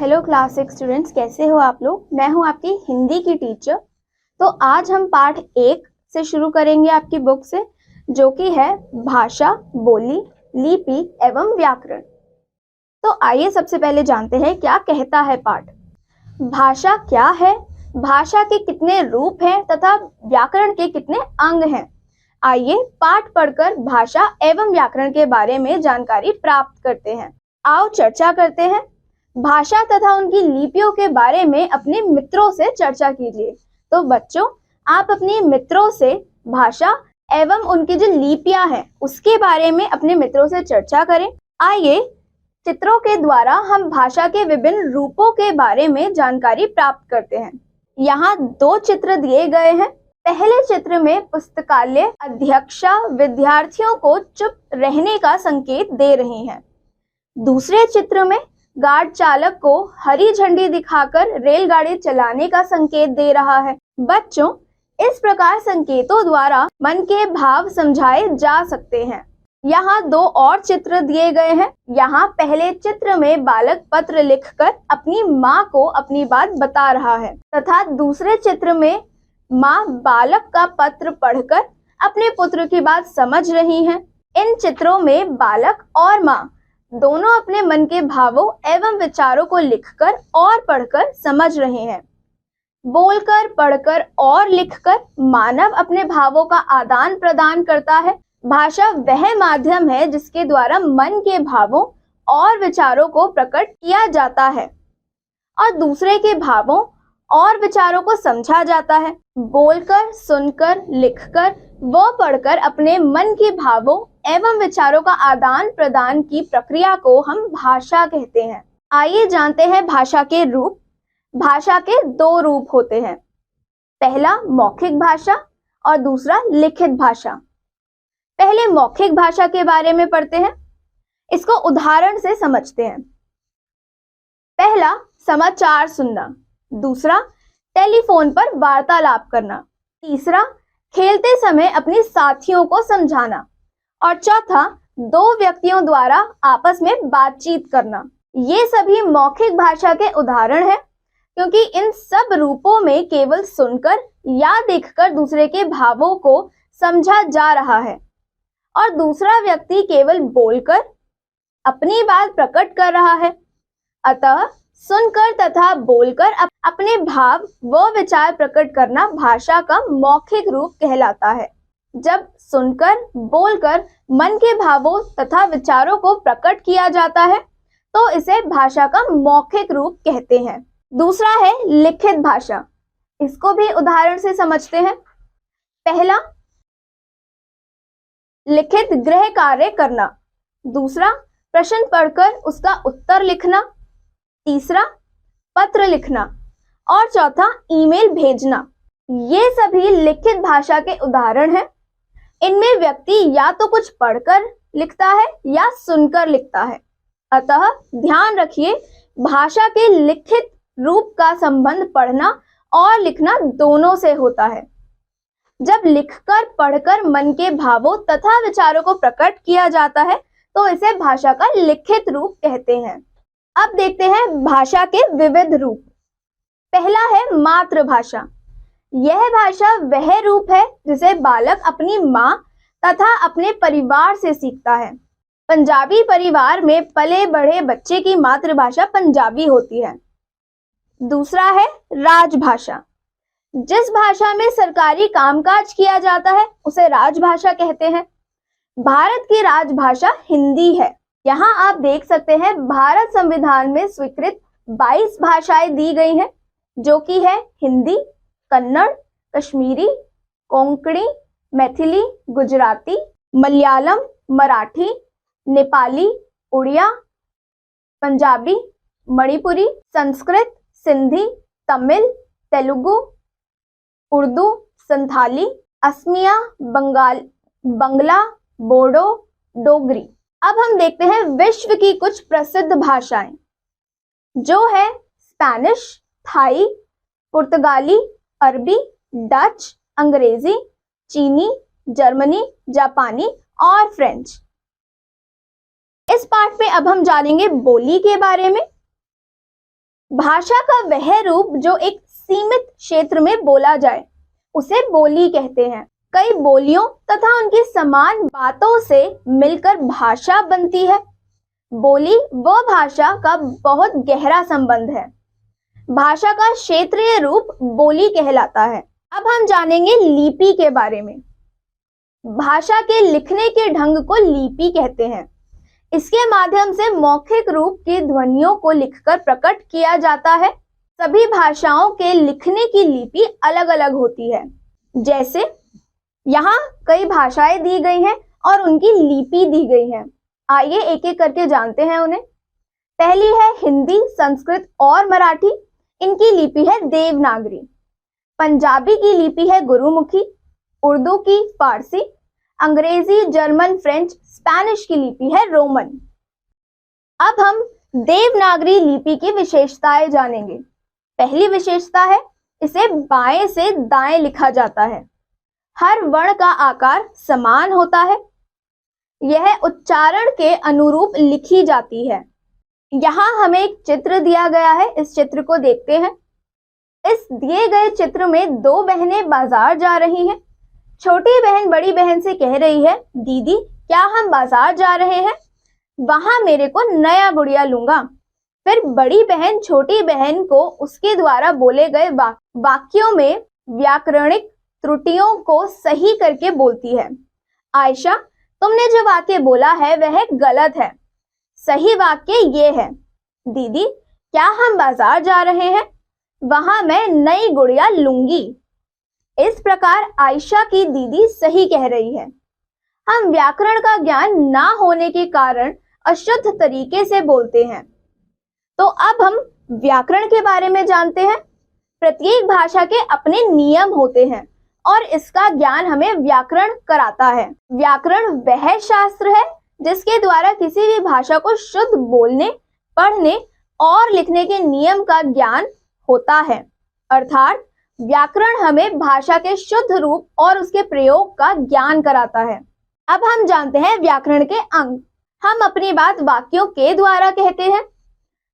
Hello class 6 students, कैसे हो आप लोग। मैं हूं आपकी हिंदी की टीचर। तो आज हम पाठ 1 से शुरू करेंगे आपकी बुक से, जो कि है भाषा, बोली, लिपि एवं व्याकरण। तो आइए सबसे पहले जानते हैं क्या कहता है पाठ। भाषा क्या है, भाषा के कितने रूप हैं तथा व्याकरण के कितने अंग हैं। आइए पाठ पढ़कर भाषा एवं व्याकरण के बारे में जानकारी प्राप्त करते हैं। आओ चर्चा करते हैं। भाषा तथा उनकी लिपियों के बारे में अपने मित्रों से चर्चा कीजिए। तो बच्चों, आप अपने मित्रों से भाषा एवं उनकी जो लिपियां हैं उसके बारे में अपने मित्रों से चर्चा करें। आइए चित्रों के द्वारा हम भाषा के विभिन्न रूपों के बारे में जानकारी प्राप्त करते हैं। यहाँ 2 चित्र दिए गए हैं। पहले चित्र में पुस्तकालय अध्यक्षा विद्यार्थियों को चुप रहने का संकेत दे रही है। दूसरे चित्र में गार्ड चालक को हरी झंडी दिखाकर रेलगाड़ी चलाने का संकेत दे रहा है। बच्चों, इस प्रकार संकेतों द्वारा मन के भाव समझाए जा सकते हैं। यहाँ 2 और चित्र दिए गए हैं। यहाँ पहले चित्र में बालक पत्र लिखकर अपनी माँ को अपनी बात बता रहा है तथा दूसरे चित्र में माँ बालक का पत्र पढ़कर अपने पुत्र की बात समझ रही हैं। इन चित्रों में बालक और माँ दोनों अपने मन के भावों एवं विचारों को लिखकर और पढ़कर समझ रहे हैं। बोलकर, पढ़कर और लिखकर मानव अपने भावों का आदान प्रदान करता है। भाषा वह माध्यम है जिसके द्वारा मन के भावों और विचारों को प्रकट किया जाता है और दूसरे के भावों और विचारों को समझा जाता है। बोलकर, सुनकर, लिखकर व पढ़कर अपने मन के भावों एवं विचारों का आदान प्रदान की प्रक्रिया को हम भाषा कहते हैं। आइए जानते हैं भाषा के रूप। भाषा के 2 रूप होते हैं। पहला मौखिक भाषा और दूसरा लिखित भाषा। पहले मौखिक भाषा के बारे में पढ़ते हैं। इसको उदाहरण से समझते हैं। पहला समाचार सुनना, दूसरा टेलीफोन पर वार्तालाप करना, तीसरा खेलते समय अपने साथियों को समझाना और चौथा 2 व्यक्तियों द्वारा आपस में बातचीत करना। ये सभी मौखिक भाषा के उदाहरण हैं, क्योंकि इन सब रूपों में केवल सुनकर या देखकर दूसरे के भावों को समझा जा रहा है और दूसरा व्यक्ति केवल बोलकर अपनी बात प्रकट कर रहा है। अतः सुनकर तथा बोलकर अपने भाव व विचार प्रकट करना भाषा का मौखिक रूप कहलाता है। जब सुनकर, बोलकर मन के भावों तथा विचारों को प्रकट किया जाता है तो इसे भाषा का मौखिक रूप कहते हैं। दूसरा है लिखित भाषा। इसको भी उदाहरण से समझते हैं। पहला लिखित गृह कार्य करना, दूसरा प्रश्न पढ़कर उसका उत्तर लिखना, तीसरा पत्र लिखना और चौथा ईमेल भेजना। ये सभी लिखित भाषा के उदाहरण हैं। इनमें व्यक्ति या तो कुछ पढ़कर लिखता है या सुनकर लिखता है। अतः ध्यान रखिए, भाषा के लिखित रूप का संबंध पढ़ना और लिखना दोनों से होता है। जब लिखकर, पढ़कर मन के भावों तथा विचारों को प्रकट किया जाता है तो इसे भाषा का लिखित रूप कहते हैं। अब देखते हैं भाषा के विविध रूप। पहला है मातृभाषा। यह भाषा वह रूप है जिसे बालक अपनी माँ तथा अपने परिवार से सीखता है। पंजाबी परिवार में पले बढ़े बच्चे की मातृभाषा पंजाबी होती है। दूसरा है राजभाषा। जिस भाषा में सरकारी कामकाज किया जाता है उसे राजभाषा कहते हैं। भारत की राजभाषा हिंदी है। यहाँ आप देख सकते हैं भारत संविधान में स्वीकृत 22 भाषाएं दी गई हैं, जो कि है हिंदी, कन्नड़, कश्मीरी, कोंकणी, मैथिली, गुजराती, मलयालम, मराठी, नेपाली, उड़िया, पंजाबी, मणिपुरी, संस्कृत, सिंधी, तमिल, तेलुगु, उर्दू, संथाली, असमिया, बंगला, बोडो, डोगरी। अब हम देखते हैं विश्व की कुछ प्रसिद्ध भाषाएं, जो है स्पेनिश, थाई, पुर्तगाली, अरबी, डच, अंग्रेजी, चीनी, जर्मनी, जापानी और फ्रेंच। इस पाठ में अब हम जानेंगे बोली के बारे में। भाषा का वह रूप जो एक सीमित क्षेत्र में बोला जाए उसे बोली कहते हैं। कई बोलियों तथा उनकी समान बातों से मिलकर भाषा बनती है। बोली व भाषा का बहुत गहरा संबंध है। भाषा का क्षेत्रीय रूप बोली कहलाता है। अब हम जानेंगे लिपि के बारे में। भाषा के लिखने के ढंग को लिपि कहते हैं। इसके माध्यम से मौखिक रूप की ध्वनियों को लिखकर प्रकट किया जाता है। सभी भाषाओं के लिखने की लिपि अलग अलग होती है। जैसे यहाँ कई भाषाएं दी गई हैं और उनकी लिपि दी गई है। आइए एक एक करके जानते हैं उन्हें। पहली है हिंदी, संस्कृत और मराठी। इनकी लिपि है देवनागरी। पंजाबी की लिपि है गुरुमुखी। उर्दू की फारसी। अंग्रेजी, जर्मन, फ्रेंच, स्पेनिश की लिपि है रोमन। अब हम देवनागरी लिपि की विशेषताएं जानेंगे। पहली विशेषता है इसे बाएं से दाएं लिखा जाता है। हर वर्ण का आकार समान होता है। यह उच्चारण के अनुरूप लिखी जाती है। यहाँ हमें एक चित्र दिया गया है। इस चित्र को देखते हैं। इस दिए गए चित्र में दो बहनें बाजार जा रही हैं। छोटी बहन बड़ी बहन से कह रही है, दीदी क्या हम बाजार जा रहे हैं? वहां मेरे को नया गुड़िया लूंगा। फिर बड़ी बहन छोटी बहन को उसके द्वारा बोले गए वाक्यों में व्याकरणिक त्रुटियों को सही करके बोलती है। आयशा, तुमने जो वाक्य बोला है वह गलत है। सही वाक्य ये है, दीदी क्या हम बाजार जा रहे हैं? वहां मैं नई गुड़िया लूंगी। इस प्रकार आयशा की दीदी सही कह रही है। हम व्याकरण का ज्ञान ना होने के कारण अशुद्ध तरीके से बोलते हैं। तो अब हम व्याकरण के बारे में जानते हैं। प्रत्येक भाषा के अपने नियम होते हैं और इसका ज्ञान हमें व्याकरण कराता है। व्याकरण वह शास्त्र है जिसके द्वारा किसी भी भाषा को शुद्ध बोलने, पढ़ने और लिखने के नियम का ज्ञान होता है। अर्थात व्याकरण हमें भाषा के शुद्ध रूप और उसके प्रयोग का ज्ञान कराता है। अब हम जानते हैं व्याकरण के अंग। हम अपनी बात वाक्यों के द्वारा कहते हैं।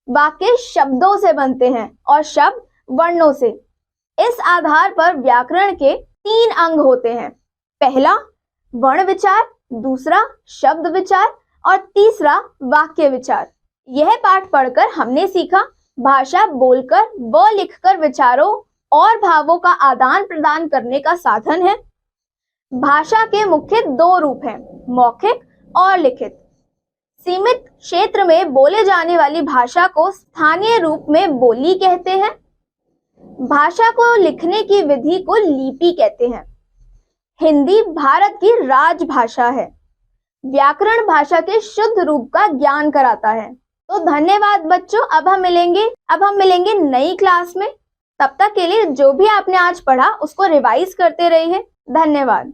वाक्य शब्दों से बनते हैं और शब्द वर्णों से। इस आधार पर व्याकरण के 3 अंग होते हैं। पहला वर्ण विचार, दूसरा शब्द विचार और तीसरा वाक्य विचार। यह पाठ पढ़कर हमने सीखा भाषा बोलकर व लिखकर विचारों और भावों का आदान प्रदान करने का साधन है। भाषा के मुख्य 2 रूप हैं, मौखिक और लिखित। सीमित क्षेत्र में बोले जाने वाली भाषा को स्थानीय रूप में बोली कहते हैं। भाषा को लिखने की विधि को लिपि कहते हैं। हिंदी भारत की राजभाषा है। व्याकरण भाषा के शुद्ध रूप का ज्ञान कराता है। तो धन्यवाद बच्चों। अब हम मिलेंगे नई क्लास में। तब तक के लिए जो भी आपने आज पढ़ा उसको रिवाइज करते रहिए। धन्यवाद।